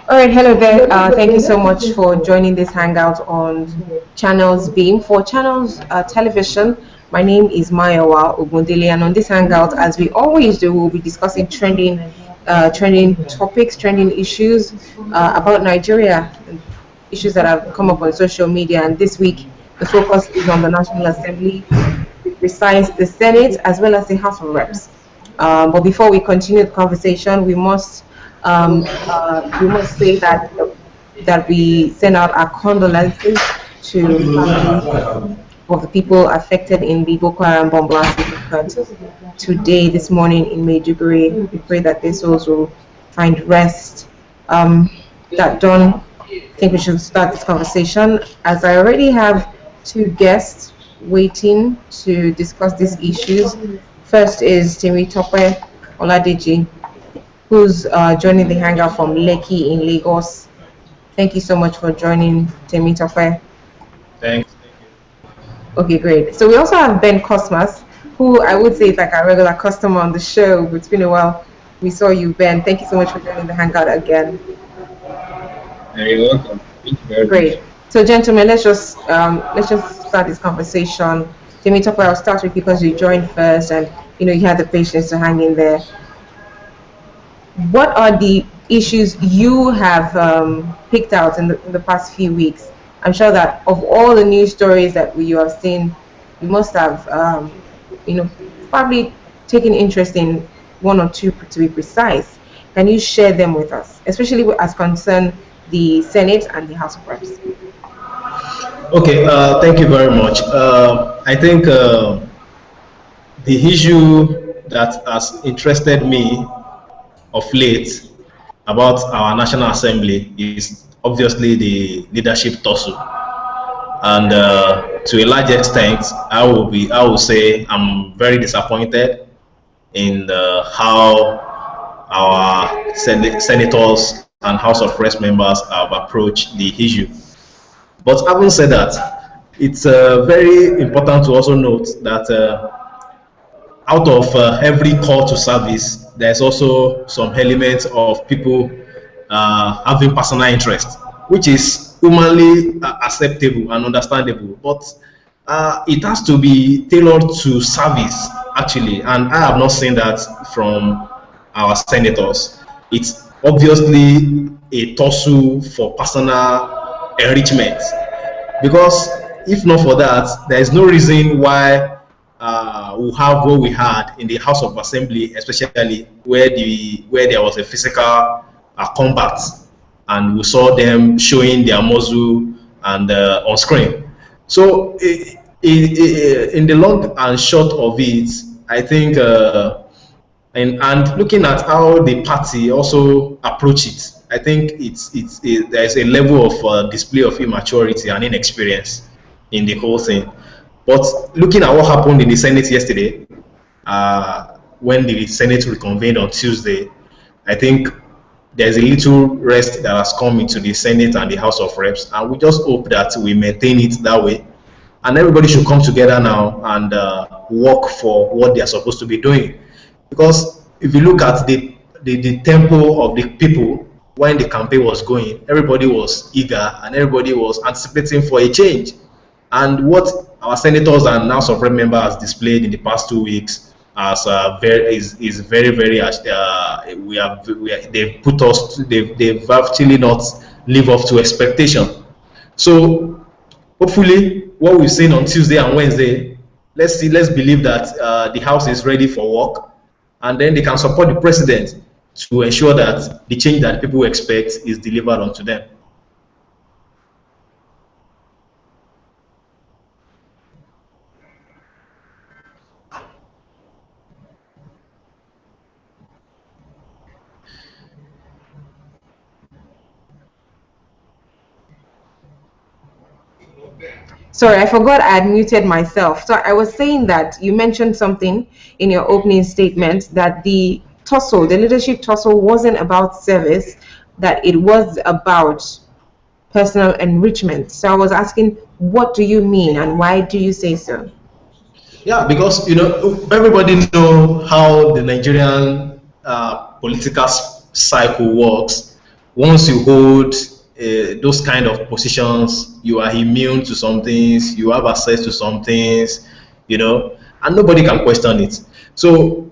All right, hello there. Thank you so much for joining this hangout on Channels Beam. For Channels Television, my name is Mayowa Ogundele, and on this hangout, as we always do, we'll be discussing trending topics, trending issues about Nigeria, and issues that have come up on social media. And this week, the focus is on the National Assembly, precise the Senate as well as the House of Reps. But before we continue the conversation, we must say that we send out our condolences to families of the people affected in the Boko Haram bomb blast which occurred today, this morning in Maiduguri. We pray that their souls will find rest. That done, I think we should start this conversation as I already have two guests waiting to discuss these issues. First is Timi Tope Oladeji, who's joining the hangout from Lekki in Lagos. Thank you so much for joining, Timi Tope. Thanks. Okay, great. So we also have Ben Cosmas, who I would say is like a regular customer on the show. It's been a while. We saw you, Ben. Thank you so much for joining the hangout again. You're welcome. Thank you very Great. So, gentlemen, let's just start this conversation. Timi Tope, I'll start with you because you joined first, and you had the patience to hang in there. What are the issues you have picked out in the past few weeks? I'm sure that of all the news stories that you have seen, you must have, probably taken interest in one or two to be precise. Can you share them with us, especially as concern the Senate and the House of Reps? Okay, thank you very much. I think the issue that has interested me of late about our National Assembly is obviously the leadership tussle, and to a large extent, I will say I'm very disappointed in how our senators and House of Reps members have approached the issue. But having said that, it's very important to also note that out of every call to service, there's also some elements of people having personal interest, which is humanly acceptable and understandable. But it has to be tailored to service, actually, and I have not seen that from our senators. It's obviously a tussle for personal enrichment, because if not for that, there is no reason why we have what we had in the House of Assembly, especially where there was a physical combat, and we saw them showing their muzzle and on screen. So in the long and short of it, I think and looking at how the party also approach it, I think there's a level of display of immaturity and inexperience in the whole thing. But looking at what happened in the Senate yesterday, when the Senate reconvened on Tuesday, I think there's a little rest that has come into the Senate and the House of Reps, and we just hope that we maintain it that way. And everybody should come together now and work for what they are supposed to be doing. Because if you look at the tempo of the people when the campaign was going, everybody was eager and everybody was anticipating for a change. And what our senators and House of Rep members displayed in the past 2 weeks as is very they've actually not lived up to expectation. So hopefully what we've seen on Tuesday and Wednesday, let's believe that the House is ready for work, and then they can support the president to ensure that the change that people expect is delivered onto them. Sorry, I forgot I had muted myself. So I was saying that you mentioned something in your opening statement that the leadership tussle wasn't about service, that it was about personal enrichment. So I was asking, what do you mean and why do you say so? Yeah, because everybody know how the Nigerian political cycle works. Once you hold those kind of positions, you are immune to some things, you have access to some things, and nobody can question it. So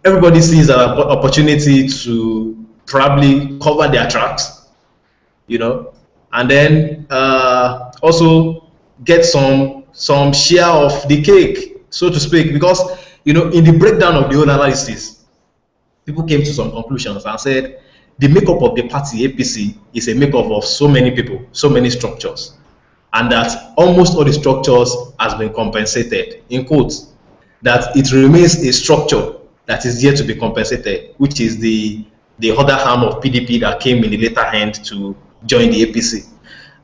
everybody sees an opportunity to probably cover their tracks, and then also get some share of the cake, so to speak, because in the breakdown of the whole analysis, people came to some conclusions and said the makeup of the party APC is a makeup of so many people, so many structures, and that almost all the structures has been compensated, in quotes, that it remains a structure that is yet to be compensated, which is the other arm of PDP that came in the later end to join the APC.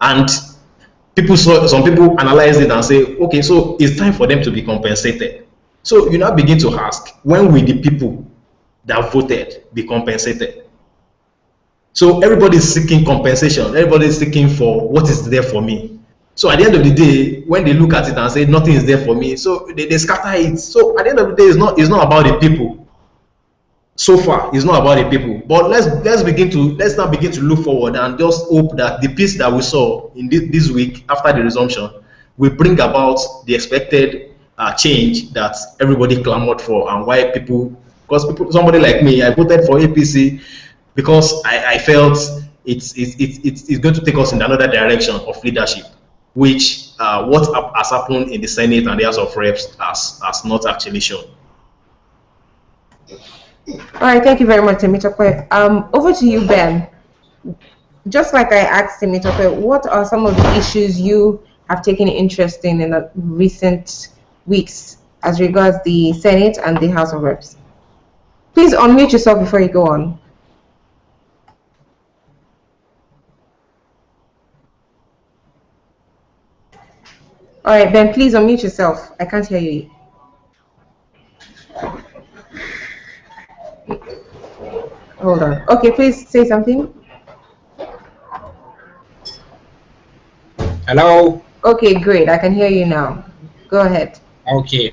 And some people analyze it and say, okay, so it's time for them to be compensated. So you now begin to ask, when will the people that voted be compensated? So everybody is seeking compensation. Everybody is seeking for what is there for me. So at the end of the day, when they look at it and say nothing is there for me, so they scatter it. So at the end of the day, it's not about the people. So far, it's not about the people. But let's now begin to look forward and just hope that the peace that we saw in this week after the resumption will bring about the expected change that everybody clamored for, and why because somebody like me, I voted for APC because I felt it's going to take us in another direction of leadership, which what has happened in the Senate and the House of Reps has not actually shown. All right, thank you very much, Temitope. Over to you, Ben. Just like I asked Temitope, what are some of the issues you have taken interest in the recent weeks as regards the Senate and the House of Reps? Please unmute yourself before you go on. All right, Ben, please unmute yourself. I can't hear you. Hold on. Okay, please say something. Hello? Okay, great. I can hear you now. Go ahead. Okay.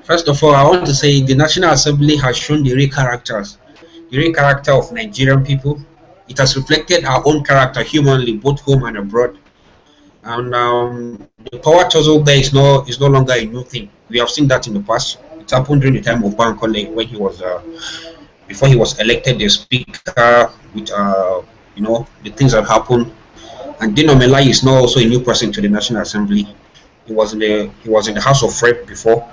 First of all, I want to say the National Assembly has shown the real characters, the real character of Nigerian people. It has reflected our own character humanly, both home and abroad. And the power tussle there is no longer a new thing. We have seen that in the past. It happened during the time of Bankole when he was before he was elected the speaker, with the things that happened. And Dino Melai is now also a new person to the National Assembly. He was in the House of Rep before.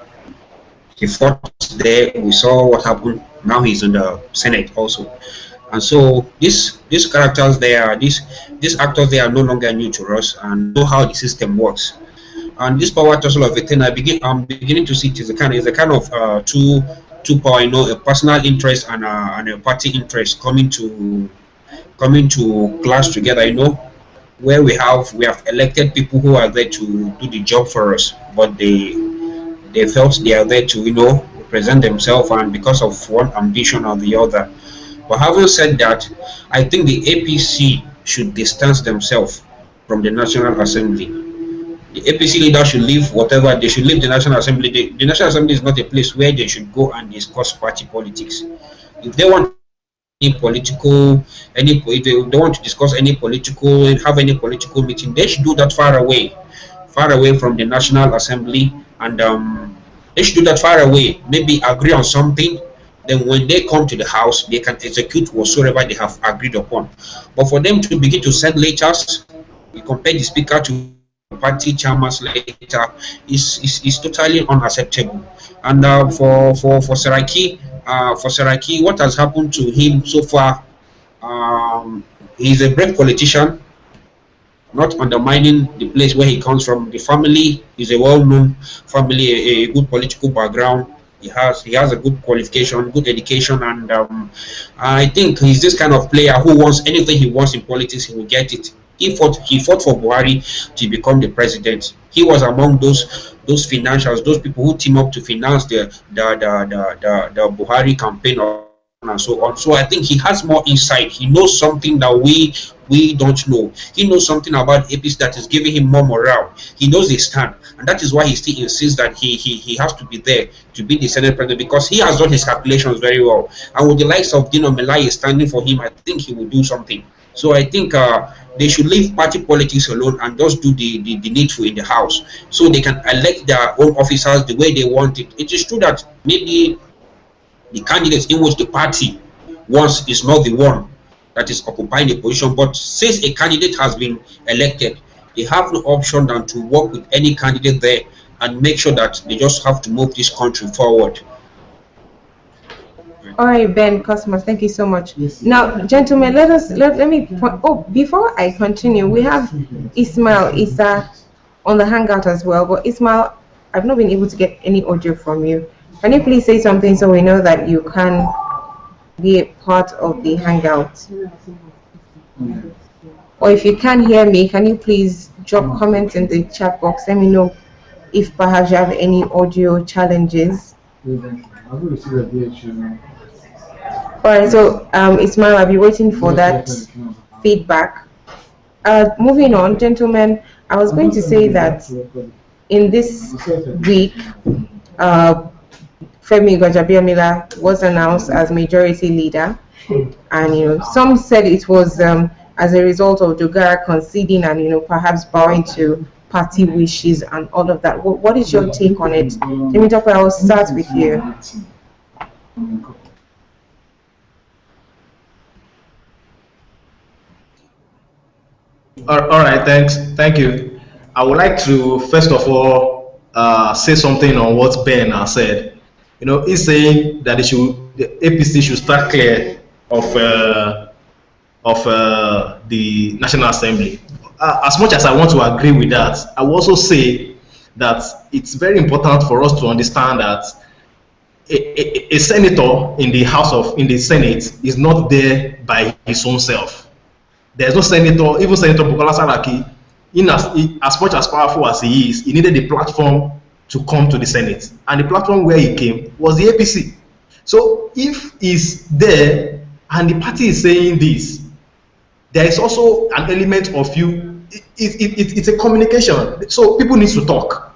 He fought there. We saw what happened. Now he's in the Senate also. And so these characters there, these actors, they are no longer new to us and know how the system works. And this power tussle of a thing, I'm beginning to see it is a kind of two power, a personal interest and a party interest coming to clash together, where we have elected people who are there to do the job for us, but they felt they are there to represent themselves, and because of one ambition or the other. But having said that, I think the APC should distance themselves from the National Assembly. The APC leaders should leave they should leave the National Assembly. The National Assembly is not a place where they should go and discuss party politics. If they want if they don't want to discuss have any political meeting, they should do that far away from the National Assembly, and they should do that far away. Maybe agree on something. Then when they come to the House, they can execute whatsoever they have agreed upon. But for them to begin to send letters, we compare the speaker to party chairman's letter is totally unacceptable. And for Saraki, what has happened to him so far? He's a brave politician, not undermining the place where he comes from. The family is a well-known family, a good political background. He has a good qualification, good education, and I think he's this kind of player who wants anything he wants in politics, he will get it. He fought for Buhari to become the president. He was among those financials, those people who team up to finance the Buhari campaign and so on. So I think he has more insight. He knows something that we don't know. He knows something about APC that is giving him more morale. He knows his stand, and that is why he still insists that he has to be there to be the Senate president, because he has done his calculations very well. And with the likes of Dino Melaye standing for him, I think he will do something. So I think they should leave party politics alone and just do the needful in the House, so they can elect their own officers the way they want it. It is true that maybe the candidates in which the party wants is not the one that is occupying the position, but since a candidate has been elected, they have no option than to work with any candidate there and make sure that they just have to move this country forward. All right, Ben Cosmos, thank you so much. Now, gentlemen, let me point. Oh, before I continue, we have Ismail Issa on the Hangout as well. But Ismail, I've not been able to get any audio from you. Can you please say something so we know that you can be a part of the Hangout? Or if you can't hear me, can you please drop comments in the chat box? Let me know if perhaps you have any audio challenges. Alright, so Ismail, I'll be waiting for that feedback. Moving on, gentlemen, I was going to say that in this week, Femi Gbajabiamila was announced as majority leader, and some said it was as a result of Dogara conceding and perhaps bowing to party wishes and all of that. What is your take on it? Temitope, I'll start with you. All right, thank you. I would like to first of all say something on what Ben has said. He's saying that the APC should start clear of the National Assembly. As much as I want to agree with that, I will also say that it's very important for us to understand that a senator in the Senate is not there by his own self. There's no senator, even Senator Bukola Saraki, as much as powerful as he is, he needed a platform to come to the Senate, and the platform where he came was the APC. So if he's there and the party is saying this, there is also an element of it's a communication. So people need to talk.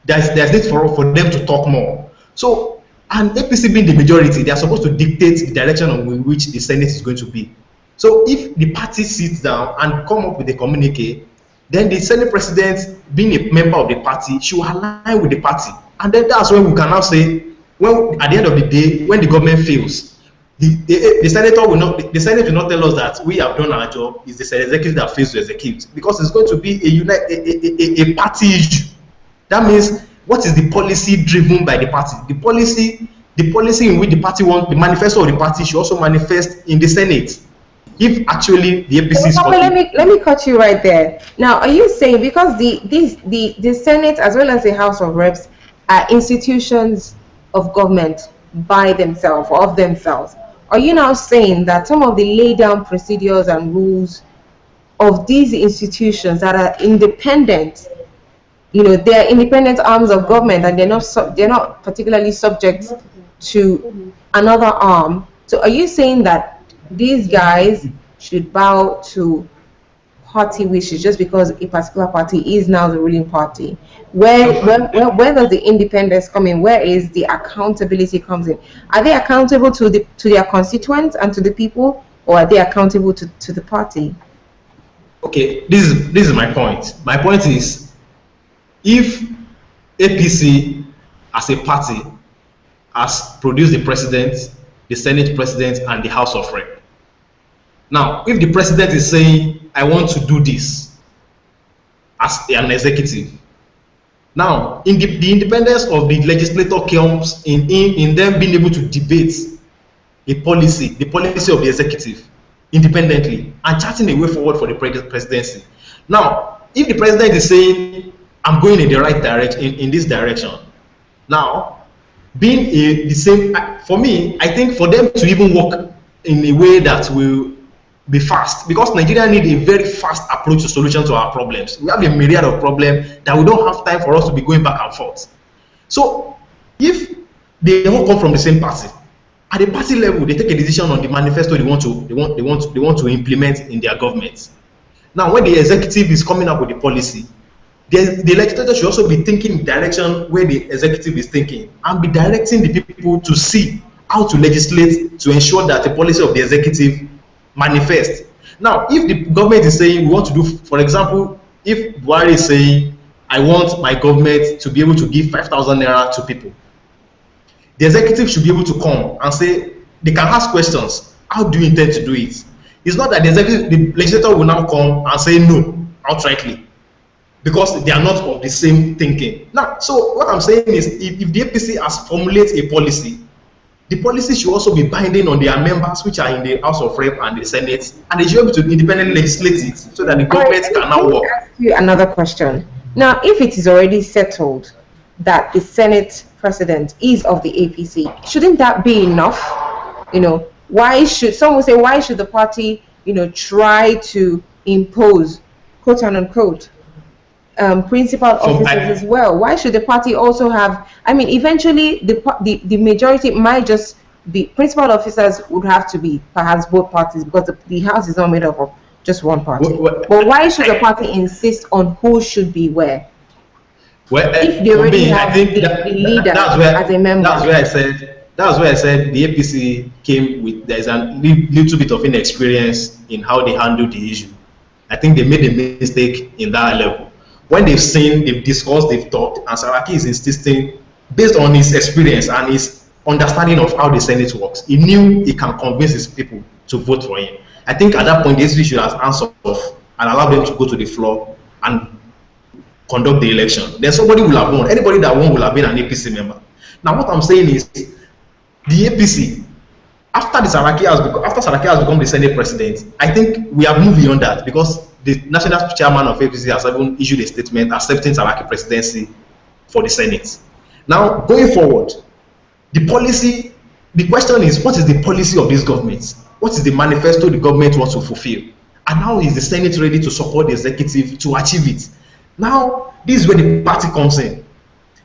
There's need for them to talk more. So, and APC being the majority, they are supposed to dictate the direction in which the Senate is going to be. So if the party sits down and come up with a communique, then the Senate president, being a member of the party, should align with the party. And then that's when we can now say, well, at the end of the day, when the government fails, the Senate will not tell us that we have done our job. It's the executive that fails to execute, because it's going to be a party issue. That means, what is the policy driven by the party? The policy in which the party wants, the manifesto of the party should also manifest in the Senate. If actually the APC is let me cut you right there. Now, are you saying because the Senate as well as the House of Reps are institutions of government by themselves or of themselves, are you now saying that some of the laid down procedures and rules of these institutions that are independent, they're independent arms of government, and they're not particularly subject to another arm? So are you saying that these guys should bow to party wishes just because a particular party is now the ruling party? Where does the independence come in? Where is the accountability comes in? Are they accountable to their constituents and to the people, or are they accountable to the party? Okay, this is my point. My point is, if APC as a party has produced the president, the Senate president, and the House of Reps. Now, if the president is saying, I want to do this as an executive, now, in the independence of the legislator comes in them being able to debate the policy of the executive independently and charting a way forward for the presidency. Now, if the president is saying, I'm going in the right direction, in this direction, now, being the same, for me, I think for them to even work in a way that will be fast, because Nigeria need a very fast approach to solution to our problems. We have a myriad of problems that we don't have time for us to be going back and forth. So if they all come from the same party At the party level, they take a decision on the manifesto they want to implement in their government. Now, when the executive is coming up with the policy, the legislature should also be thinking in the direction where the executive is thinking and be directing the people to see how to legislate to ensure that the policy of the executive manifests. Now, if the government is saying we want to do, for example, if Buhari is saying, I want my government to be able to give 5,000 naira to people, the executive should be able to come and say, they can ask questions. How do you intend to do it? It's not that the legislator will now come and say no outrightly, because they are not of the same thinking. Now, so what I'm saying is, if the APC has formulated a policy, the policy should also be binding on their members, which are in the House of Rep and the Senate, and they should be able to independently legislate it so that the government can now work. Let me ask you another question. Now, if it is already settled that the Senate president is of the APC, shouldn't that be enough? Why should the party, try to impose, quote unquote, principal officers as well? Why should the party also have? I mean, eventually the majority might just be principal officers would have to be perhaps both parties, because the house is not made up of just one party. But why should the party insist on who should be where? Well, if they already have the leader as a member. That's where I said the APC came with, there's a little bit of inexperience in how they handle the issue. I think they made a mistake in that level. When they've seen, they've discussed, they've talked, and Saraki is insisting, based on his experience and his understanding of how the Senate works, he knew he can convince his people to vote for him. I think at that point, the SVP should have answered off and allowed them to go to the floor and conduct the election. Then somebody will have won. Anybody that won will have been an APC member. Now, what I'm saying is, the APC, after Saraki has become the Senate president, I think we have moved beyond that, because the national chairman of APC has even issued a statement accepting Saraki presidency for the Senate. Now, going forward, the question is, what is the policy of this government? What is the manifesto the government wants to fulfill? And how is the Senate ready to support the executive to achieve it? Now, this is where the party comes in.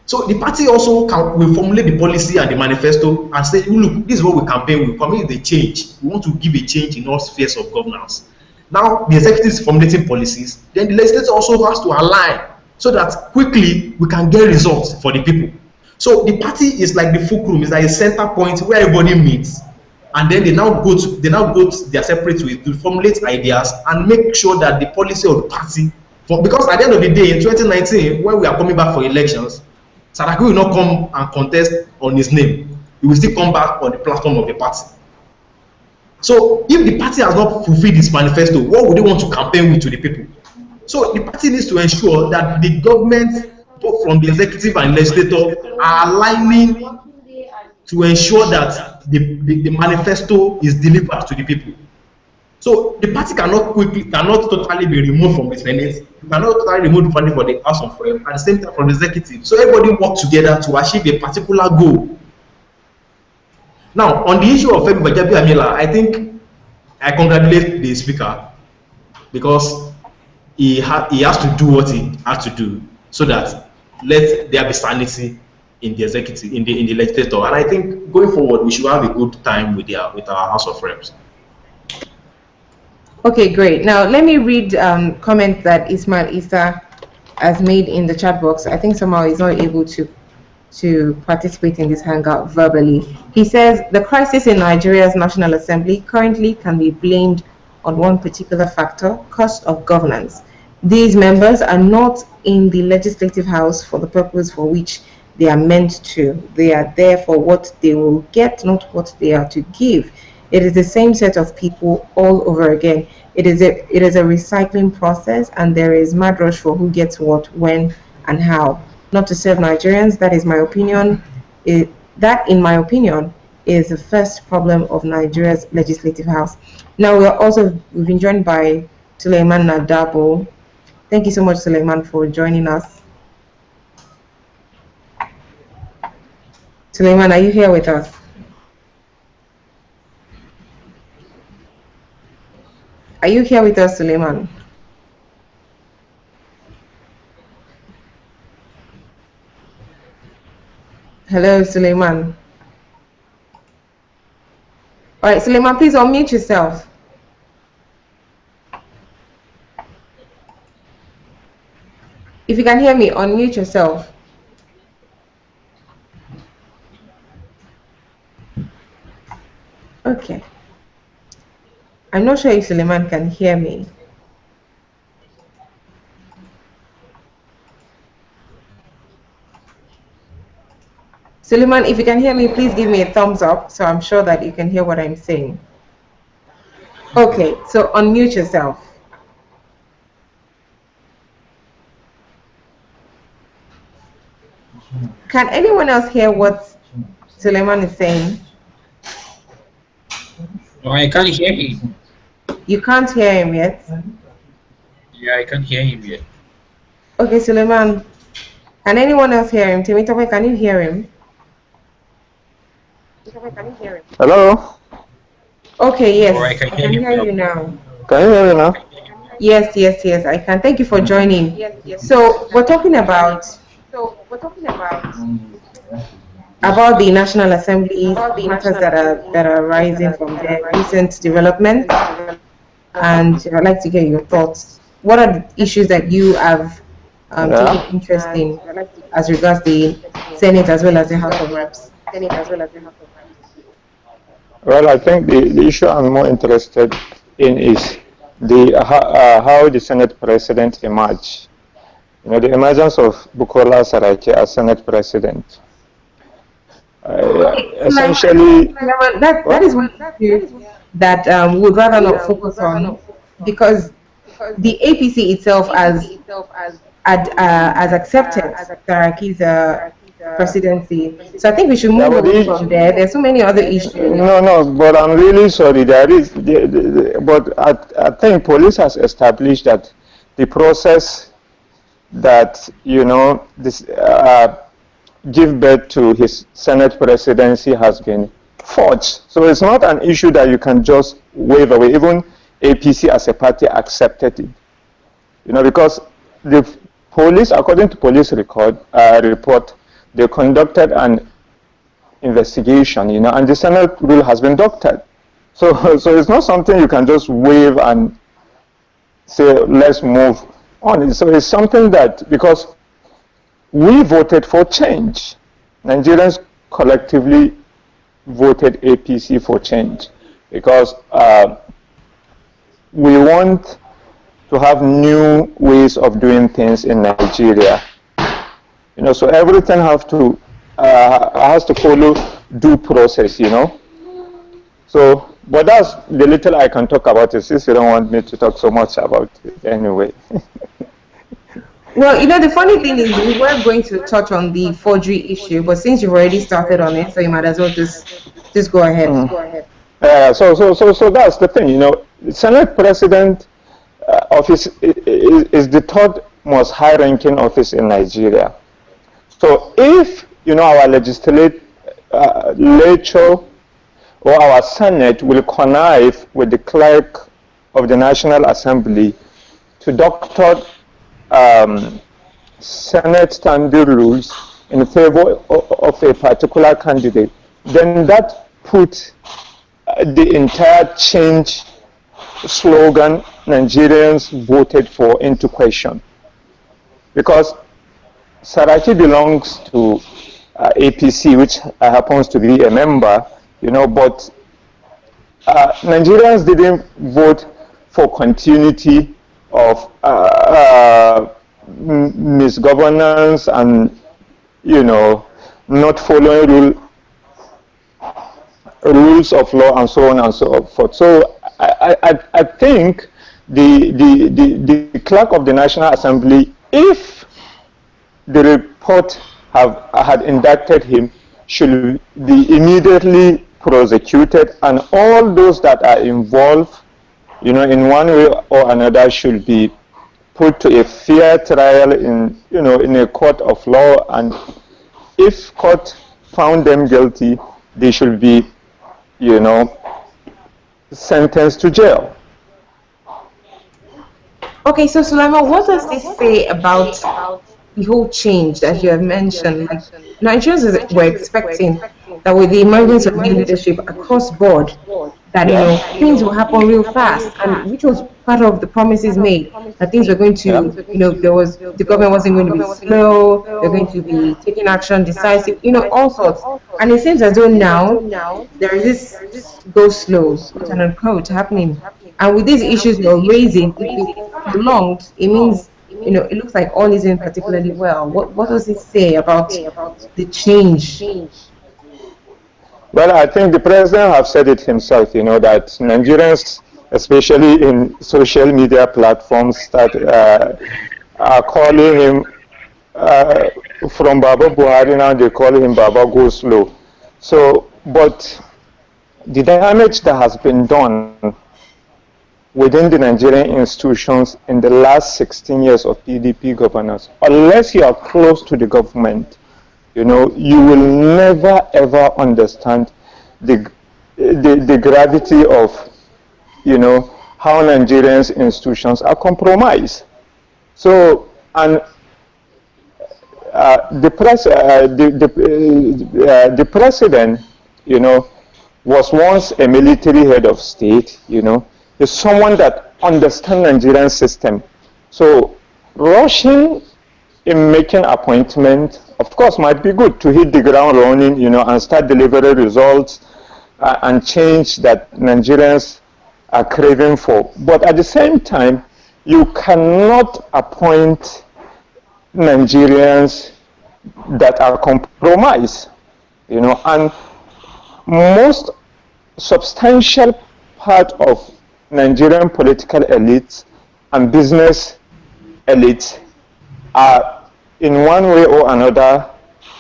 So the party also will formulate the policy and the manifesto and say, look, this is what we campaign, we commit the change. We want to give a change in all spheres of governance. Now, the executive is formulating policies, then the legislature also has to align so that quickly we can get results for the people. So the party is like the fulcrum, is like a center point where everybody meets, and then they now go to their separate ways to formulate ideas and make sure that the policy of the party, because at the end of the day, in 2019, when we are coming back for elections, Saraki will not come and contest on his name. He will still come back on the platform of the party. So if the party has not fulfilled its manifesto, what would they want to campaign with to the people? So the party needs to ensure that the government, both from the executive and legislature, are aligning to ensure that the manifesto is delivered to the people. So the party cannot totally be removed from the Senate, cannot totally remove the funding for the House of Rep, at the same time from the executive. So everybody work together to achieve a particular goal. Now, on the issue of Femi Gbajabiamila, I think I congratulate the speaker, because he has to do what he has to do so that let there be sanity in the executive, in the legislature. And I think going forward, we should have a good time with our House of Reps. Okay, great. Now let me read comments that Ismail Issa has made in the chat box. I think somehow he's not able to participate in this hangout verbally. He says the crisis in Nigeria's National Assembly currently can be blamed on one particular factor: cost of governance. These members are not in the legislative house for the purpose for which they are meant to. They are there for what they will get, not what they are to give. It is the same set of people all over again. It is a recycling process, and there is mad rush for who gets what, when, and how. Not to serve Nigerians. That is my opinion. That, in my opinion, is the first problem of Nigeria's legislative house. Now we've been joined by Suleiman Nadabo. Thank you so much, Suleiman, for joining us. Suleiman, are you here with us? Are you here with us, Suleiman? Hello, Suleiman. All right, Suleiman, please unmute yourself. If you can hear me, unmute yourself. Okay. I'm not sure if Suleiman can hear me. Suleiman, if you can hear me, please give me a thumbs up so I'm sure that you can hear what I'm saying. Okay, so unmute yourself. Can anyone else hear what Suleiman is saying? No, I can't hear him. You can't hear him yet? Yeah, I can't hear him yet. Okay, Suleiman, can anyone else hear him? Temitope, can you hear him? Hello? Okay, yes, Oh, I can hear you now. Can you hear me now? Yes, I can. Thank you for joining. So we're talking about the National Assembly matters that are rising from the recent development, and I'd like to get your thoughts. What are the issues that you have taken interest in as regards the Senate as well as the House of Reps? Well, I think the issue I'm more interested in is how the Senate President emerged. You know, the emergence of Bukola Saraki as Senate President. Essentially, that is one issue that we would rather not focus on, because the APC itself has accepted Saraki's presidency. So I think we should move away from there. There's so many other issues. No, but I'm really sorry. There is, but I think police has established that the process that, you know, this give birth to his Senate presidency has been forged. So it's not an issue that you can just wave away. Even APC as a party accepted it. You know, because the police, according to police report, they conducted an investigation, you know, and the Senate rule has been doctored. So it's not something you can just wave and say, let's move on. So it's something that, because we voted for change. Nigerians collectively voted APC for change, because we want to have new ways of doing things in Nigeria. You know, so everything has to follow due process, you know. So, but that's the little I can talk about it, since you don't want me to talk so much about it anyway. Well, you know, the funny thing is we were going to touch on the forgery issue, but since you've already started on it, so you might as well just go ahead. So that's the thing, you know. The Senate President office is the third most high-ranking office in Nigeria. So if, you know, our legislature or our Senate will connive with the clerk of the National Assembly to doctor Senate standing rules in favor of a particular candidate, then that puts the entire change slogan Nigerians voted for into question. Because Saraki belongs to APC, which happens to be a member, you know, but Nigerians didn't vote for continuity of misgovernance and, you know, not following rules of law and so on and so forth. So I think the clerk of the National Assembly, if the report had indicted him, should be immediately prosecuted, and all those that are involved, you know, in one way or another, should be put to a fair trial in, you know, in a court of law. And if court found them guilty, they should be, you know, sentenced to jail. Okay, so Sulaiman, what does this say about the whole change that you have mentioned? Like, Nigerians were expecting that with the emergence of new leadership across board, that things will happen real fast, and which was part of the promises made, that things were going to, the government wasn't going to be slow, they're going to be taking action decisive, all sorts. And it seems as though now there is this go slow, quote unquote, happening. And with these issues you're raising, if it's prolonged, it means it looks like all isn't particularly well. What does it say about the change? Well, I think the president has said it himself, that Nigerians, especially in social media platforms, that are calling him, from Baba Buhari now, they call him Baba Go Slow. So, but the damage that has been done within the Nigerian institutions in the last 16 years of PDP governance, unless you are close to the government, you will never ever understand the gravity of, how Nigerians institutions are compromised. So, and the president, was once a military head of state, is someone that understands Nigerian system. So, rushing in making appointment, of course, might be good to hit the ground running, and start delivering results and change that Nigerians are craving for. But at the same time, you cannot appoint Nigerians that are compromised, and most substantial part of Nigerian political elites and business elites are in one way or another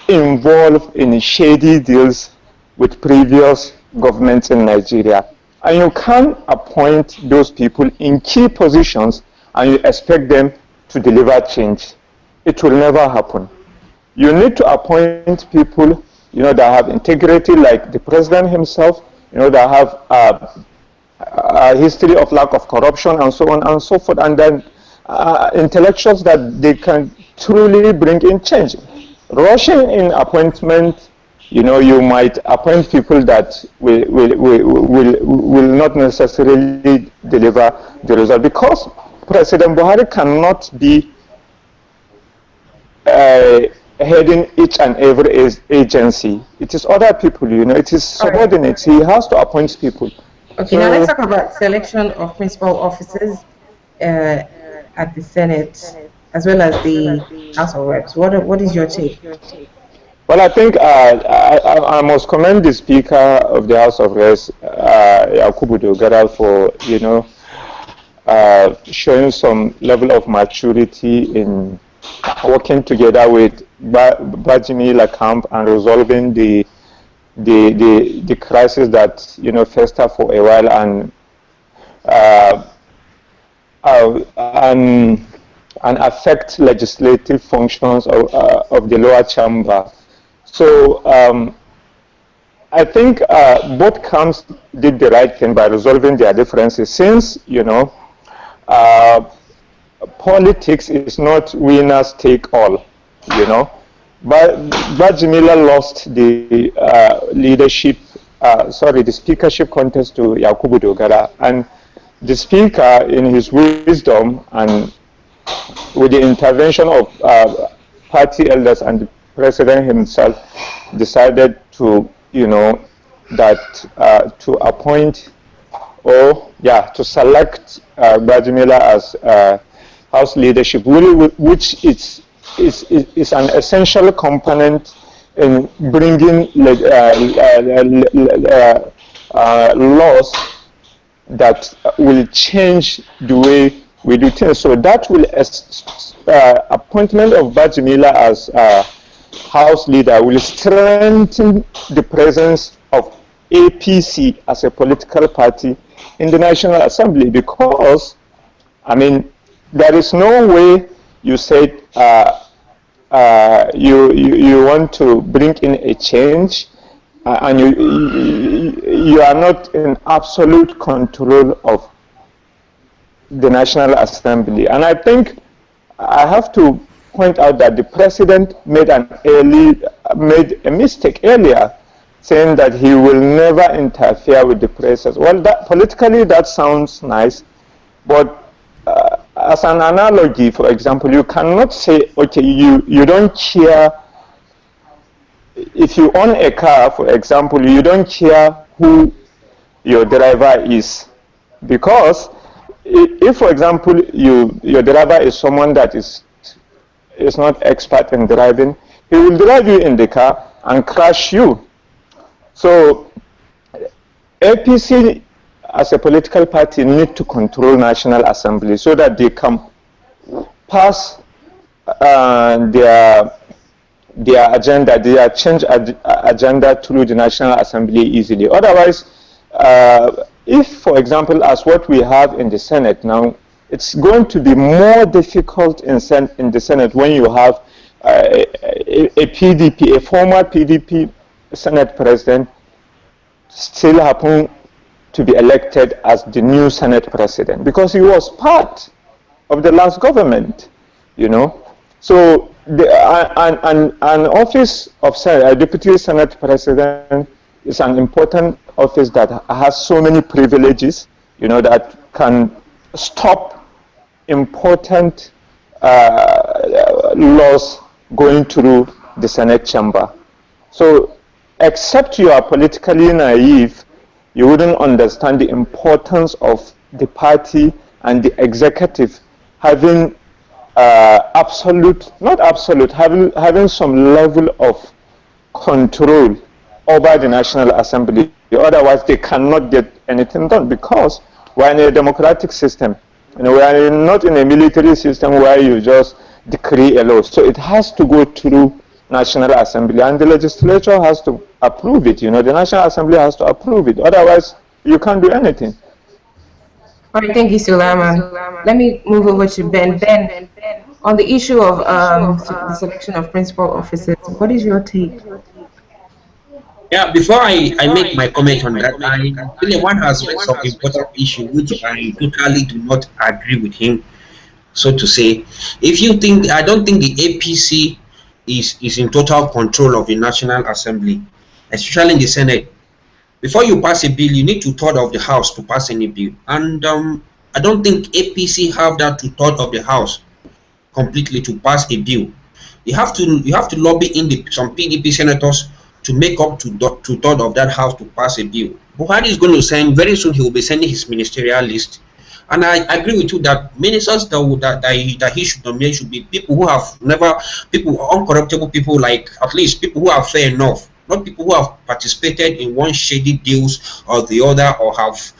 involved in shady deals with previous governments in Nigeria. And you can't appoint those people in key positions and you expect them to deliver change. It will never happen. You need to appoint people, that have integrity, like the president himself, that have a history of lack of corruption and so on and so forth, and then intellectuals that they can truly bring in change. Rushing in appointment, you might appoint people that will not necessarily deliver the result, because President Buhari cannot be heading each and every agency. It is other people, it is subordinates. He has to appoint people. Okay, now let's talk about selection of principal officers at the Senate as well as the House of Reps. What is your take? Well, I think I must commend the Speaker of the House of Reps, Yakubu Dogara, for showing some level of maturity in working together with Bajimila camp and resolving the crisis that festered for a while and affect legislative functions of the lower chamber. So I think both camps did the right thing by resolving their differences, since politics is not winners take all, But Bajimila lost the the speakership contest to Yakubu Dogara, and the speaker, in his wisdom and with the intervention of party elders and the president himself, decided to, to appoint to select Bajimila as House leadership, which is an essential component in bringing laws that will change the way we do things. So that will appointment of Bajimila as House leader will strengthen the presence of APC as a political party in the National Assembly, because there is no way you said you want to bring in a change and you are not in absolute control of the National Assembly. And I think I have to point out that the president made a mistake earlier, saying that he will never interfere with the process. Well, politically that sounds nice, but as an analogy, for example, you cannot say, okay, you don't care. If you own a car, for example, you don't care who your driver is, because if, for example, your driver is someone that is not expert in driving, he will drive you in the car and crash you. So APC as a political party need to control National Assembly so that they can pass their agenda, their change agenda through the National Assembly easily. Otherwise, if, for example, as what we have in the Senate now, it's going to be more difficult in the Senate when you have a PDP, a former PDP Senate president, still happen to be elected as the new Senate president, because he was part of the last government, you know. So an office of a deputy Senate president is an important office that has so many privileges, you know, that can stop important laws going through the Senate chamber. So except you are politically naive, you wouldn't understand the importance of the party and the executive having having some level of control over the National Assembly. Otherwise, they cannot get anything done, because we're in a democratic system. You know, we are not in a military system where you just decree a law. So it has to go through National Assembly, and the legislature has to approve it. You know, the National Assembly has to approve it. Otherwise, you can't do anything. All right, thank you, Suleiman. Let me move over to Ben. Ben, on the issue of the selection of principal officers, what is your take? Yeah, before I make my comment on that, I one has raised some important issue which I totally do not agree with him, so to say. If you think, I don't think the APC is in total control of the National Assembly, especially in the Senate. Before you pass a bill, you need 2/3 of the House to pass any bill, and I don't think APC have that 2/3 of the House completely to pass a bill. You have to lobby in some PDP senators to make up to 2/3 of that House to pass a bill. Buhari is going to send, very soon he will be sending his ministerial list, and I agree with you that ministers that he should nominate should be people who have uncorruptible people, like at least people who are fair enough, not people who have participated in one shady deals or the other, or have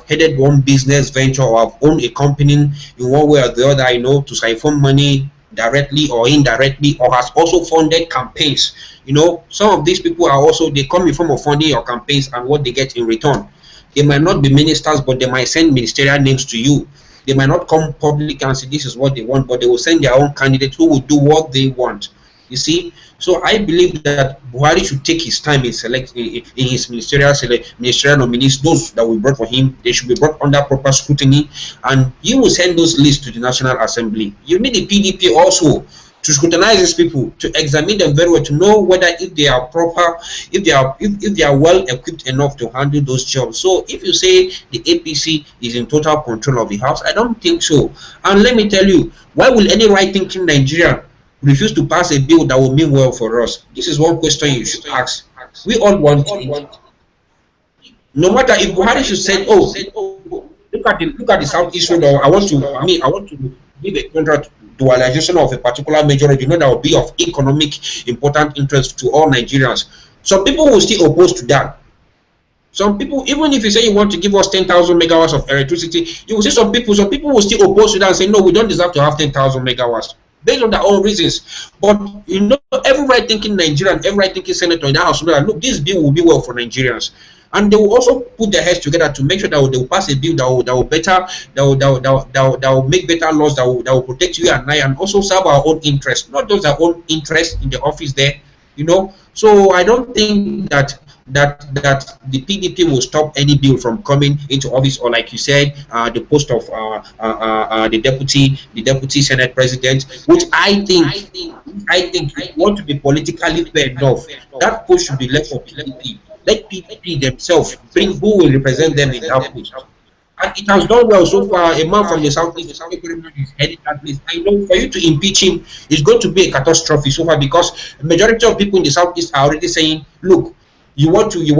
headed one business venture, or have owned a company in one way or the other, you know, to siphon money directly or indirectly, or has also funded campaigns. You know, some of these people are also, they come in form of funding your campaigns, and what they get in return. They might not be ministers, but they might send ministerial names to you. They might not come public and say this is what they want, but they will send their own candidate who will do what they want. You see, so I believe that Buhari should take his time in his ministerial nominees. Those that we brought for him, they should be brought under proper scrutiny, and you will send those lists to the National Assembly. You need the PDP also to scrutinize these people, to examine them very well, to know whether if they are proper, if they are well equipped enough to handle those jobs. So if you say the APC is in total control of the House, I don't think so. And let me tell you, why will any right-thinking Nigerian refuse to pass a bill that will mean well for us? This is one question you should ask. We all want it. No matter if Buhari should say, oh, look at the Southeast Road, or I want to give a contract dualization of a particular major road, you know, that will be of economic important interest to all Nigerians. Some people will still oppose to that. Some people, even if you say you want to give us 10,000 megawatts of electricity, you will see some people will still oppose to that and say, no, we don't deserve to have 10,000 megawatts. Based on their own reasons. But you know, every right-thinking Nigerian, every right-thinking senator in the House will know that, look, this bill will be well for Nigerians, and they will also put their heads together to make sure that they will pass a bill that will make better laws, that will protect you and I, and also serve our own interest, not just our own interest in the office there. you know. So I don't think that the PDP will stop any bill from coming into office, or like you said, the post of the deputy Senate president, which I think if you want to be politically fair enough, that post should be left for PDP. Let PDP themselves bring who will represent them in that post. And it has done well so far. A man from the southeast is heading that place. I know for you to impeach him is going to be a catastrophe so far, because the majority of people in the southeast are already saying, look, you want to leave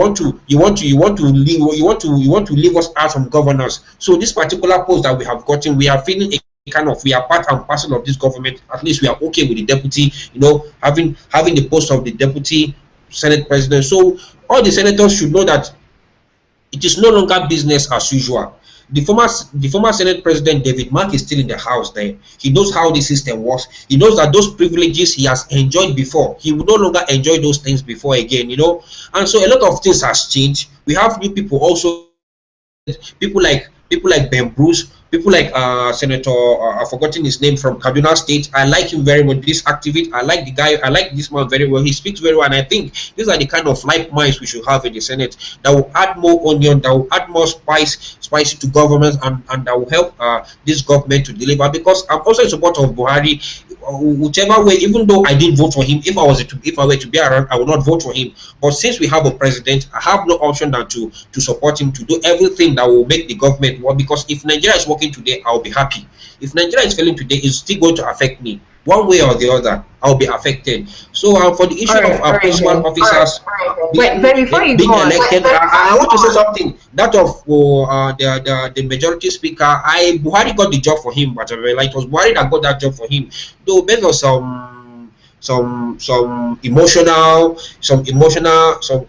us out from governors. So this particular post that we have gotten, we are feeling a kind of, we are part and parcel of this government. At least we are okay with the deputy, you know, having the post of the deputy Senate president. So all the senators should know that it is no longer business as usual. The former Senate President David Mark is still in the house there. He knows how the system works. He knows that those privileges he has enjoyed before, he will no longer enjoy those things before again, you know. And so a lot of things has changed. We have new people also, people like Ben Bruce, people like Senator, I've forgotten his name, from Kaduna State. I like him very much, this activist. I like the guy, I like this man very well. He speaks very well, and I think these are the kind of like minds we should have in the Senate that will add more onion, that will add more spice to government, and that will help this government to deliver. Because I'm also in support of Buhari, whichever way. Even though I didn't vote for him, if I were to be around, I would not vote for him. But since we have a president, I have no option than to support him, to do everything that will make the government work. Because if Nigeria is working today, I'll be happy. If Nigeria is failing today, it's still going to affect me one way or the other. I'll be affected. So for the issue of our principal officers being elected, I want to say something. That of the majority speaker, Buhari got the job for him, but it was Buhari that got that job for him. Though based on some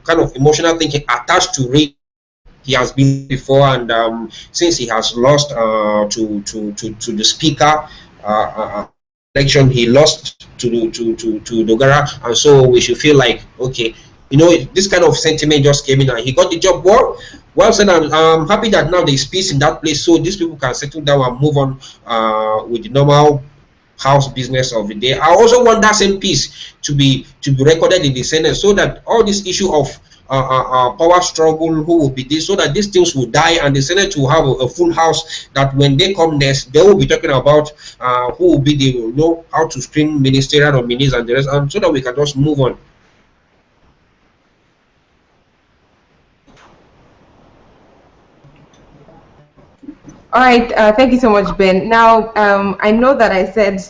kind of emotional thinking attached to race. He has been before, and since he has lost to the speaker election, he lost to Dogara, and so we should feel like, okay, you know, this kind of sentiment just came in, and he got the job well said. And I'm happy that now there's peace in that place, so these people can settle down and move on with the normal house business of the day. I also want that same peace to be recorded in the Senate, so that all this issue of power struggle, who will be this, so that these things will die, and the Senate will have a full house, that when they come next, they will be talking about who will be the, you know, how to screen ministerial nominees and the rest, and so that we can just move on. All right, thank you so much, Ben. Now, I know that I said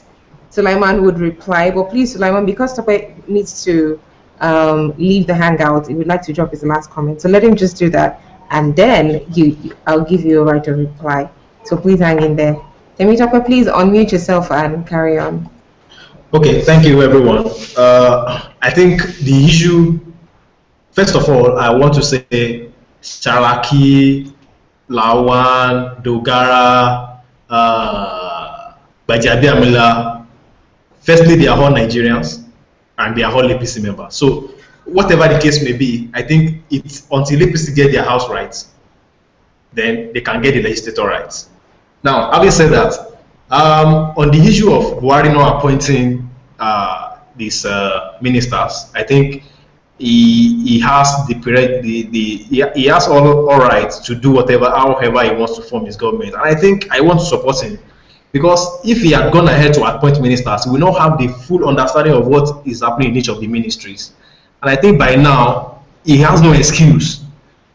Sulaiman would reply, but please, Sulaiman, because Tope needs to leave the hangout, he would like to drop his last comment. So let him just do that, and then I'll give you a right to reply. So please hang in there. Temitope, please unmute yourself and carry on. Okay, thank you, everyone. I think the issue, first of all, I want to say Saraki, Lawan, Dogara, Gbajabiamila, firstly, they are all Nigerians and they are all APC members. So whatever the case may be, I think it's until APC get their house rights, then they can get the legislator rights. Now, having said that, on the issue of Buhari not appointing these ministers, I think he has he has all rights to do however he wants to form his government, and I think I want to support him, because if he had gone ahead to appoint ministers, we will not have the full understanding of what is happening in each of the ministries, and I think by now he has no excuse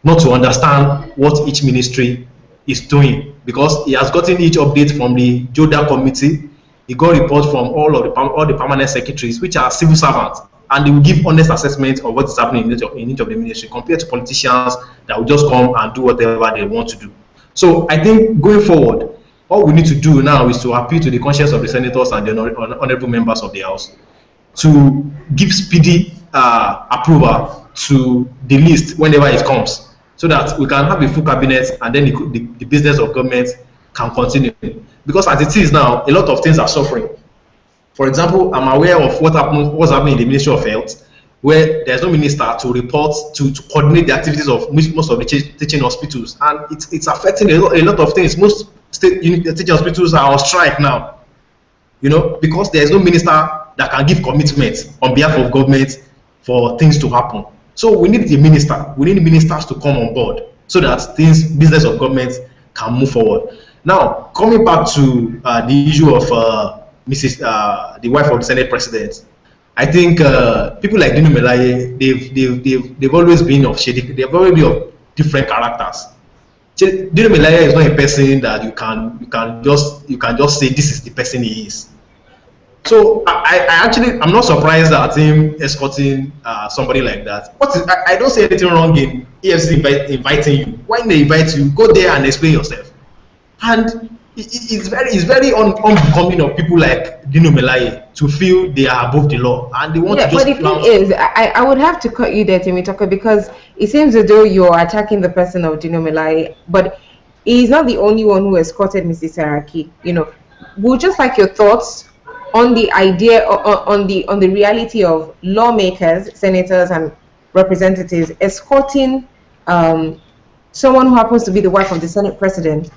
not to understand what each ministry is doing, because he has gotten each update from the JODA committee. He got reports from all the permanent secretaries, which are civil servants, and they will give honest assessment of what is happening in each of the ministry, compared to politicians that will just come and do whatever they want to do. So I think going forward, all we need to do now is to appeal to the conscience of the senators and the honorable members of the House to give speedy approval to the list whenever it comes, so that we can have a full cabinet, and then the business of government can continue. Because as it is now, a lot of things are suffering. For example, I'm aware of what's happening in the Ministry of Health, where there's no minister to report, to coordinate the activities of most of the teaching hospitals, and it's affecting a lot of things. Most teaching hospitals are on strike now, you know, because there's no minister that can give commitment on behalf of government for things to happen. So we need a minister. We need ministers to come on board so that business of government can move forward. Now, coming back to the issue of the wife of the Senate President, I think people like Dino Melaye, they've always been of shady. They've always been of different characters. Dino Melaye is not a person that you can just say this is the person he is. So I'm not surprised at him escorting somebody like that. I don't see anything wrong in EFCC inviting you. When they invite you, go there and explain yourself. And it's very unbecoming of people like Dino Melaye to feel they are above the law and they want to just. But the thing is, I would have to cut you there, Temitope, because it seems as though you're attacking the person of Dino Melaye, but he's not the only one who escorted Mrs. Saraki. We'd just like your thoughts on the idea, on the reality of lawmakers, senators, and representatives escorting someone who happens to be the wife of the Senate President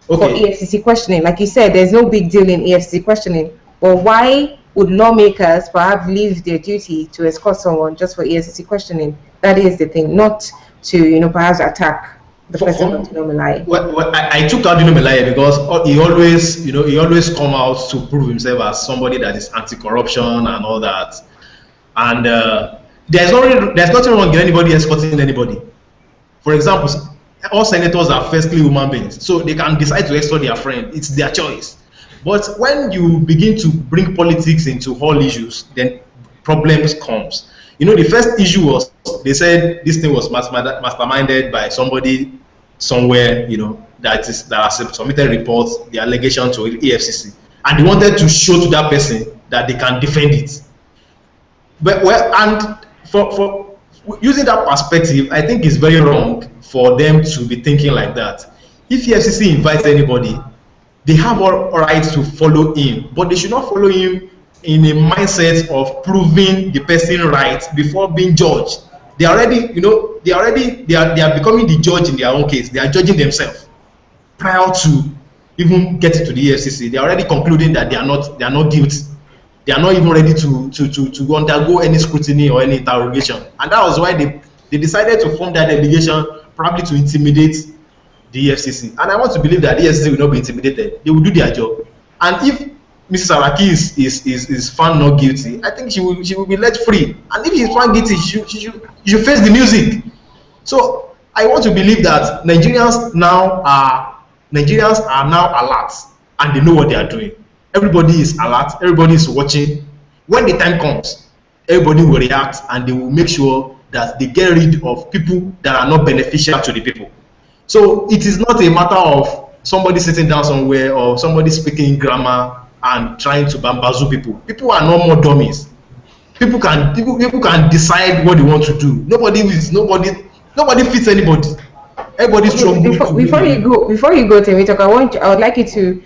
for EFCC questioning. Like you said, there's no big deal in EFCC questioning. But why would lawmakers perhaps leave their duty to escort someone just for EFCC questioning? That is the thing, not to perhaps attack the president of Dino Melaye. Well, I took out Dino Melaye because he always come out to prove himself as somebody that is anti-corruption and all that. And there's nothing wrong with anybody escorting anybody. For example, all senators are firstly human beings, so they can decide to escort their friend. It's their choice. But when you begin to bring politics into all issues, then problems comes. The first issue was they said this thing was masterminded by somebody somewhere, that has submitted reports, the allegation to EFCC, and they wanted to show to that person that they can defend it. But and for using that perspective, I think it's very wrong for them to be thinking like that. If EFCC invites anybody, they have all right to follow him, but they should not follow him in a mindset of proving the person right before being judged. They are becoming the judge in their own case. They are judging themselves prior to even getting to the EFCC. They are already concluding that they are not guilty. They are not even ready to undergo any scrutiny or any interrogation. And that was why they decided to form that delegation, probably to intimidate the EFCC. And I want to believe that the EFCC will not be intimidated. They will do their job. And if Mrs. Saraki is found not guilty, I think she will be let free. And if she's found guilty, she should face the music. So I want to believe that Nigerians are now alert and they know what they are doing. Everybody is alert, everybody is watching. When the time comes, everybody will react and they will make sure that they get rid of people that are not beneficial to the people. So it is not a matter of somebody sitting down somewhere or somebody speaking grammar and trying to bamboozle people. People are no more dummies. People can decide what they want to do. Nobody fits anybody. Everybody's strong. Before you go, Temitope, I would like you to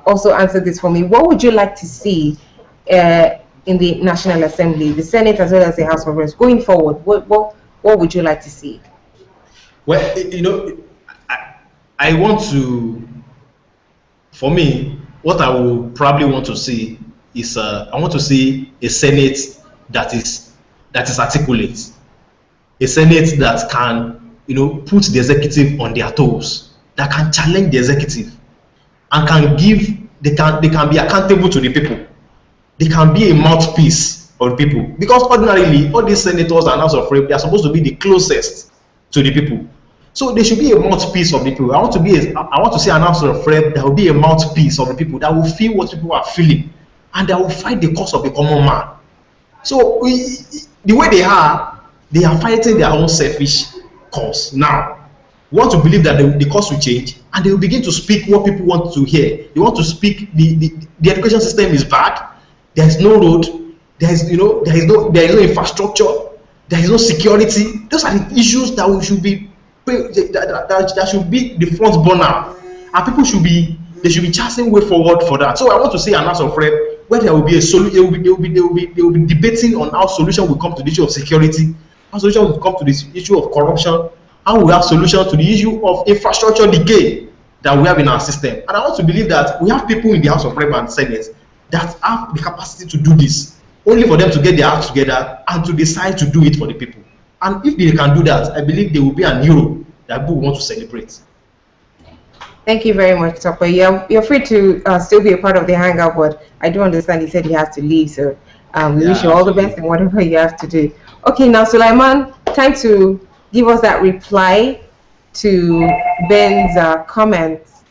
also answer this for me. What would you like to see in the National Assembly, the Senate as well as the House of Reps going forward? What would you like to see? Well, I want to, for me, what I will probably want to see is I want to see a Senate that is articulate, a Senate that can put the executive on their toes, that can challenge the executive, and they can be accountable to the people. They can be a mouthpiece of the people, because ordinarily all these senators and House of Reps, they are supposed to be the closest to the people. So they should be a mouthpiece of the people. I want to see an House of Reps that will be a mouthpiece of the people, that will feel what people are feeling, and that will fight the cause of the common man. So the way they are fighting their own selfish cause. Now, we want to believe that the cause will change, and they will begin to speak what people want to hear. They want to speak the education system is bad. There is no road. There is no infrastructure. There is no security. Those are the issues that we should be that should be the front burner, and people should be charting way forward for that. So I want to see an House of Reps where there will be a solution. They will be debating on how solution will come to the issue of security, how solution will come to the issue of corruption, how we have solution to the issue of infrastructure decay that we have in our system. And I want to believe that we have people in the House of Reps and Senate that have the capacity to do this. only for them to get their act together and to decide to do it for the people. And if they can do that, I believe there will be an hero that people want to celebrate. Thank you very much, Tope. You're free to still be a part of the hangout, but I do understand you said you have to leave, so we wish you all the best in whatever you have to do. Okay, now Sulaiman, time to give us that reply to Ben's comments.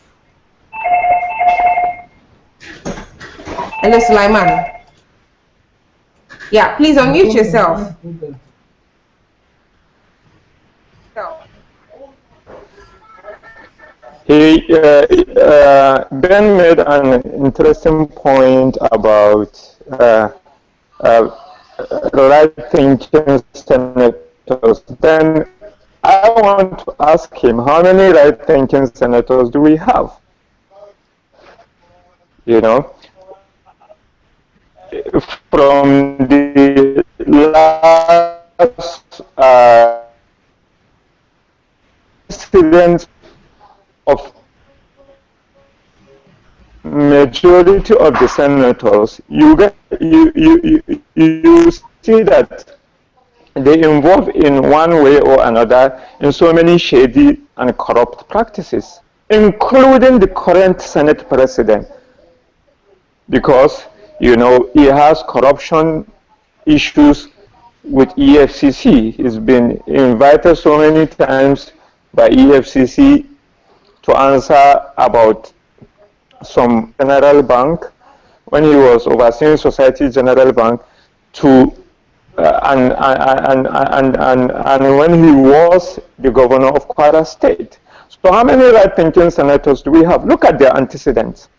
Hello, Sulaiman. Yeah, please unmute yourself. Ben made an interesting point about right-thinking senators. Then I want to ask him, how many right-thinking senators do we have? You know, from the last president of majority of the senators, you see that they involve in one way or another in so many shady and corrupt practices, including the current Senate president, because you know he has corruption issues with EFCC. He's been invited so many times by EFCC to answer about some general bank when he was overseeing Society General Bank, to and when he was the governor of Kwara State. So how many right-thinking senators do we have? Look at their antecedents.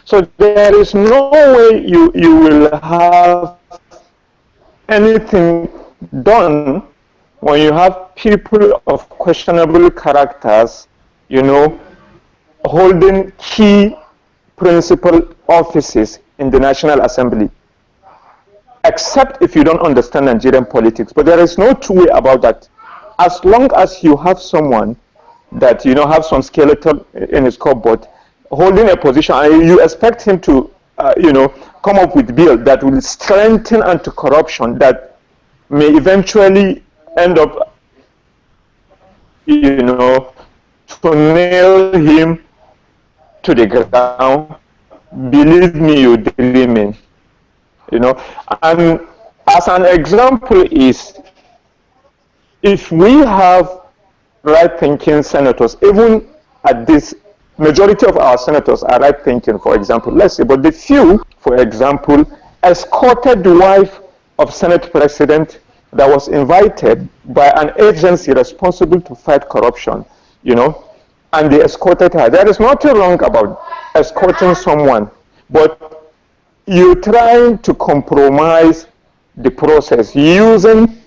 So there is no way you will have anything done when you have people of questionable characters, you know, holding key principal offices in the National Assembly, except if you don't understand Nigerian politics. But there is no two way about that. As long as you have someone that, you know, have some skeleton in his cupboard holding a position, and you expect him to, you know, come up with bill that will strengthen anti-corruption, that may eventually end up, you know, to nail him to the ground, believe me, you're dreaming. You know, and as an example is, if we have right-thinking senators, even at this, majority of our senators are right-thinking, for example, let's say, but the few, for example, escorted the wife of Senate President that was invited by an agency responsible to fight corruption, you know, and they escorted her. There is nothing wrong about escorting someone, but you're trying to compromise the process, using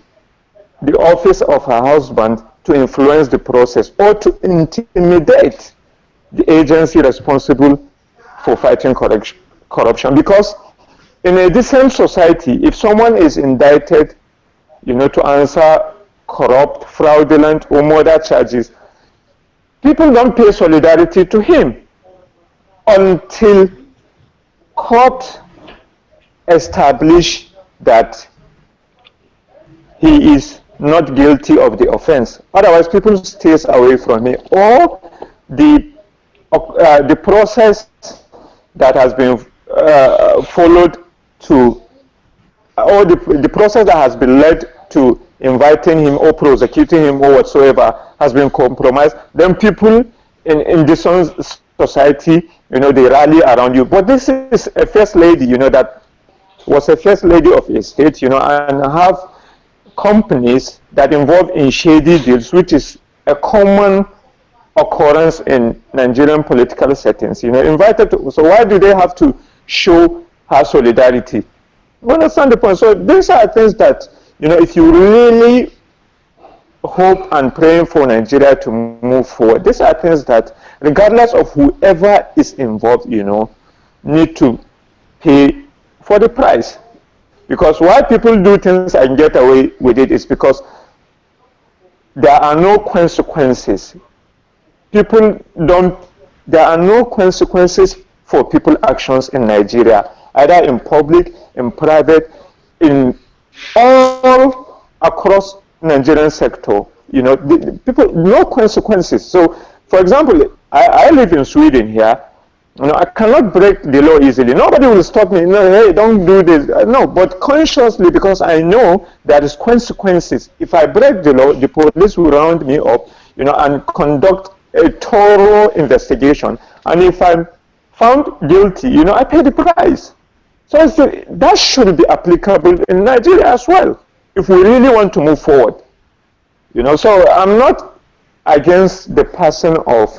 the office of her husband to influence the process or to intimidate the agency responsible for fighting corruption. Because in a decent society, if someone is indicted, you know, to answer corrupt, fraudulent, or murder charges, people don't pay solidarity to him until court establish that he is not guilty of the offense. Otherwise, people stays away from him. Or the process that has been followed to, or the process that has been led to inviting him or prosecuting him or whatsoever has been compromised, then people in this society, you know, they rally around you. But this is a first lady, you know, that was a first lady of a state, you know, and have companies that involve in shady deals, which is a common occurrence in Nigerian political settings, you know, invited to, so why do they have to show her solidarity? You understand the point? So these are things that, you know, if you really hope and praying for Nigeria to move forward, these are things that, regardless of whoever is involved, you know, need to pay for the price. Because why people do things and get away with it is because there are no consequences. People don't, there are no consequences for people's actions in Nigeria, either in public, in private. in all across Nigerian sector. You know, the people, no consequences. So, for example, I live in Sweden here. You know, I cannot break the law easily. Nobody will stop me. No, hey, don't do this. No, but consciously, because I know there is consequences. If I break the law, the police will round me up, you know, and conduct a thorough investigation. And if I'm found guilty, you know, I pay the price. So that should be applicable in Nigeria as well, if we really want to move forward. You know, so I'm not against the person of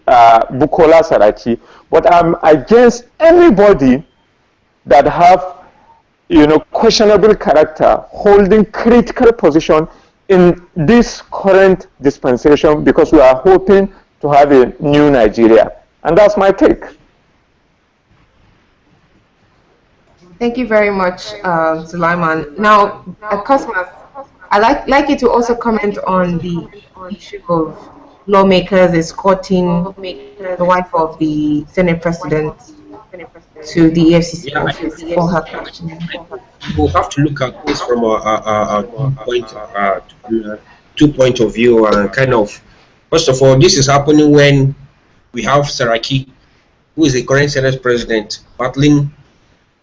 Bukola Saraki, but I'm against anybody that have, you know, questionable character, holding critical position in this current dispensation, because we are hoping to have a new Nigeria. And that's my take. Thank you very much, Sulaiman. Now, Cosmas, I'd like you to also comment on the issue of lawmakers escorting the wife of the Senate President to the EFCC office for her questioning. We'll have to look at this from a two point of view. Kind of, first of all, this is happening when we have Saraki, who is the current Senate President, battling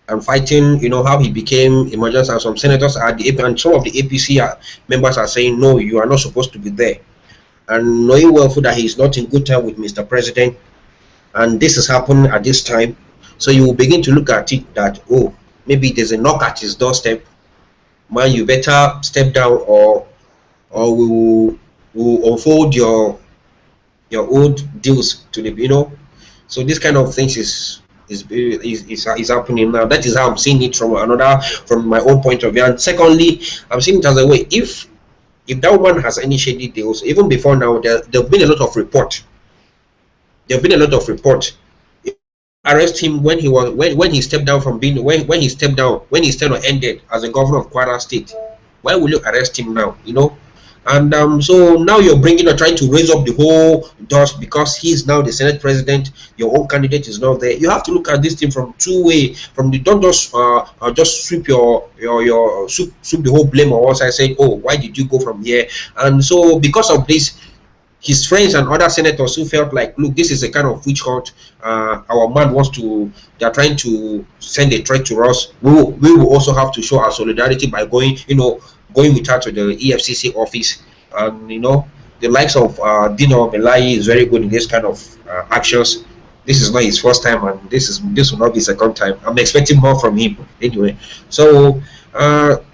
and fighting, you know, how he became emergency, and some senators at the AP, and some of the APC members are saying, no, you are not supposed to be there. And knowing well that he is not in good time with Mr. President, and this is happening at this time, so you will begin to look at it that, oh, maybe there's a knock at his doorstep, man, you better step down, or we will unfold your old deals to the, you know. So this kind of things is happening now. That is how I'm seeing it from my own point of view. And secondly, I'm seeing it as a way, if that one has any shady deals, even before now, there've been a lot of report. Arrest him when he stepped down from being when his tenure ended as a governor of Kwara State. Why will you arrest him now? You know. And so now you're trying to raise up the whole dust because he's now the Senate President. Your own candidate is not there. You have to look at this thing from two ways. From the don't just sweep sweep the whole blame on one side, saying, oh, why did you go from here? And so because of this, his friends and other senators who felt like, look, this is a kind of witch hunt. Our man they're trying to send a threat to us. We will also have to show our solidarity by going with her to the EFCC office. And you know, the likes of Dino Melayi is very good in this kind of actions. This is not his first time, and this will not be second time. I'm expecting more from him anyway. So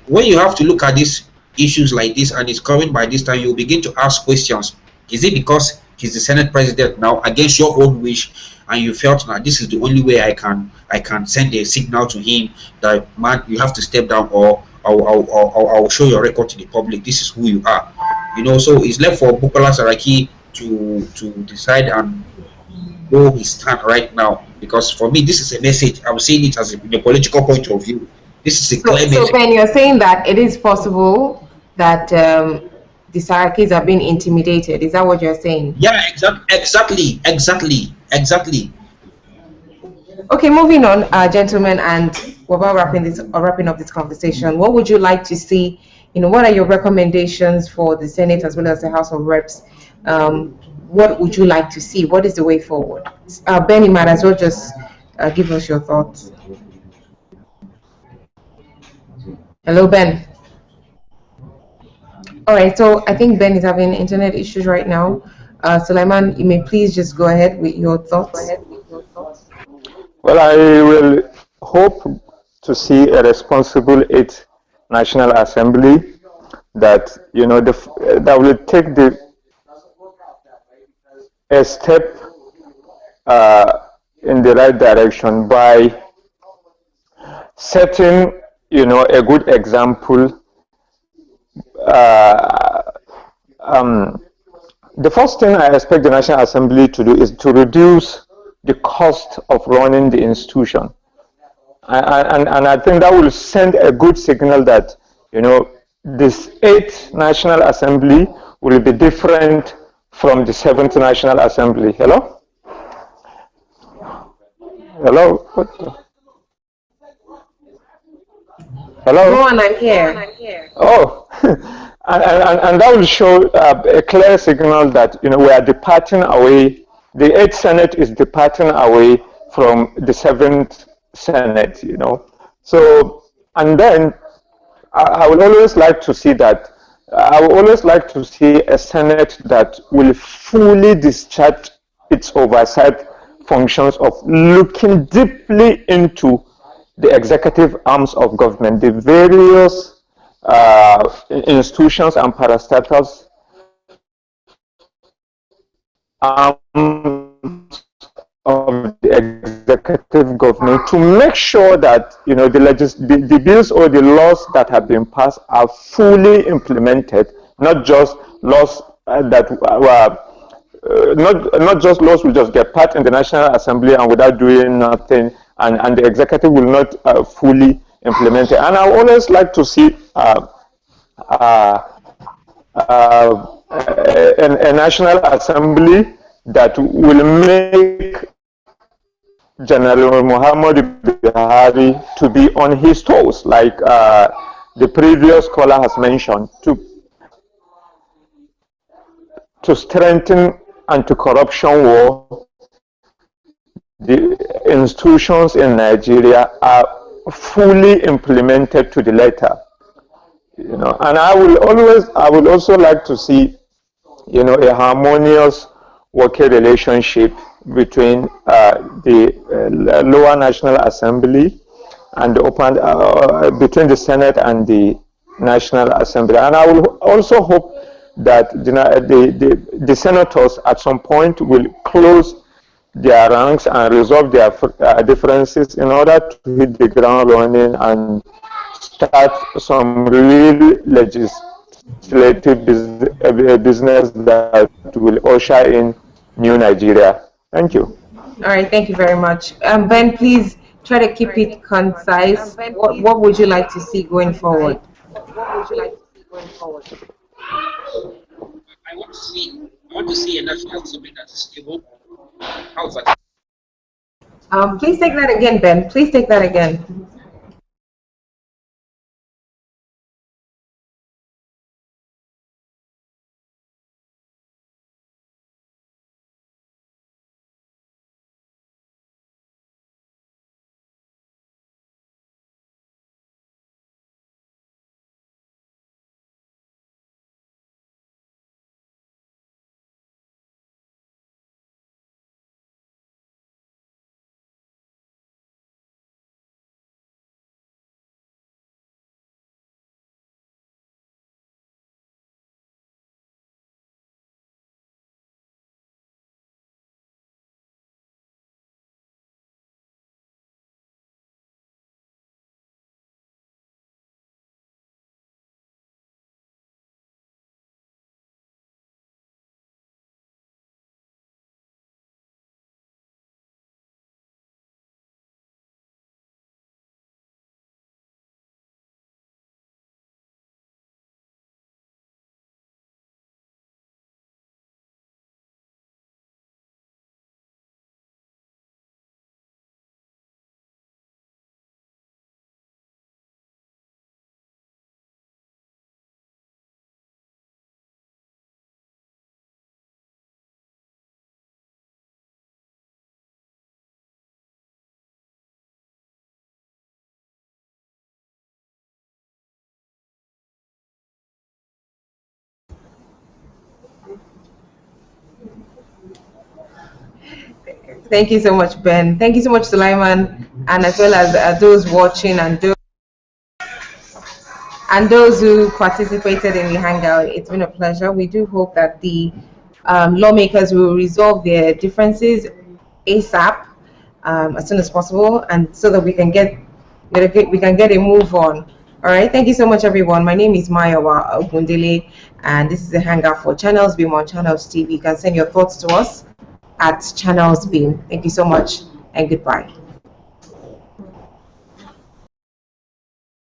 when you have to look at these issues like this, and it's coming by this time, you begin to ask questions. Is it because he's the Senate President now against your own wish, and you felt that this is the only way I can send a signal to him that, man, you have to step down, or I'll show your record to the public. This is who you are, you know. So it's left for Bukola Saraki to decide and know his stand right now. Because for me, this is a message. I'm seeing it as a political point of view. This is a clear message. So Ben, you're saying that it is possible that the Sarakis are being intimidated. Is that what you're saying? Yeah, exactly. Okay, moving on, gentlemen, and we're about wrapping up this conversation. What would you like to see? You know, what are your recommendations for the Senate as well as the House of Reps? What would you like to see? What is the way forward? Ben, you might as well just give us your thoughts. Hello, Ben. All right, so I think Ben is having internet issues right now. Sulaiman, you may please just go ahead with your thoughts. Well, I will hope to see a responsible 8th National Assembly that, you know, that will take a step in the right direction by setting, you know, a good example. The first thing I expect the National Assembly to do is to reduce the cost of running the institution, and I think that will send a good signal that, you know, this 8th National Assembly will be different from the 7th National Assembly. Hello? What? Hello? Go on, I'm here. Oh, and that will show a clear signal that, you know, we are departing away. The 8th Senate is departing away from the 7th Senate, you know. So, and then I would always like to see that. I would always like to see a Senate that will fully discharge its oversight functions of looking deeply into the executive arms of government, the various institutions and parastatals of the executive government, to make sure that, you know, the bills or the laws that have been passed are fully implemented, not just laws that were not just laws will just get passed in the National Assembly and without doing nothing, and the executive will not fully implement it. And I always like to see a National Assembly that will make General Muhammadu Buhari to be on his toes, like the previous caller has mentioned, to strengthen anti-corruption war. The institutions in Nigeria are fully implemented to the letter, you know. And I would also like to see, you know, a harmonious working relationship between the lower National Assembly and the between the Senate and the National Assembly. And I will also hope that the senators at some point will close their ranks and resolve their differences in order to hit the ground running and start some real legislative business that will usher in new Nigeria. Thank you. All right, thank you very much. Ben, please try to keep it concise. What would you like to see going forward? I want to see a national assembly that is stable. How's that? Please take that again, Ben. Please take that again. Thank you so much, Ben. Thank you so much, Sulaiman, and as well as those watching and those who participated in the Hangout. It's been a pleasure. We do hope that the lawmakers will resolve their differences ASAP, as soon as possible, and so that we can get a move on. All right. Thank you so much, everyone. My name is Mayowa Ogundele, and this is the Hangout for Channels Beam on Channels TV. You can send your thoughts to us at Channels Beam. Thank you so much, and goodbye.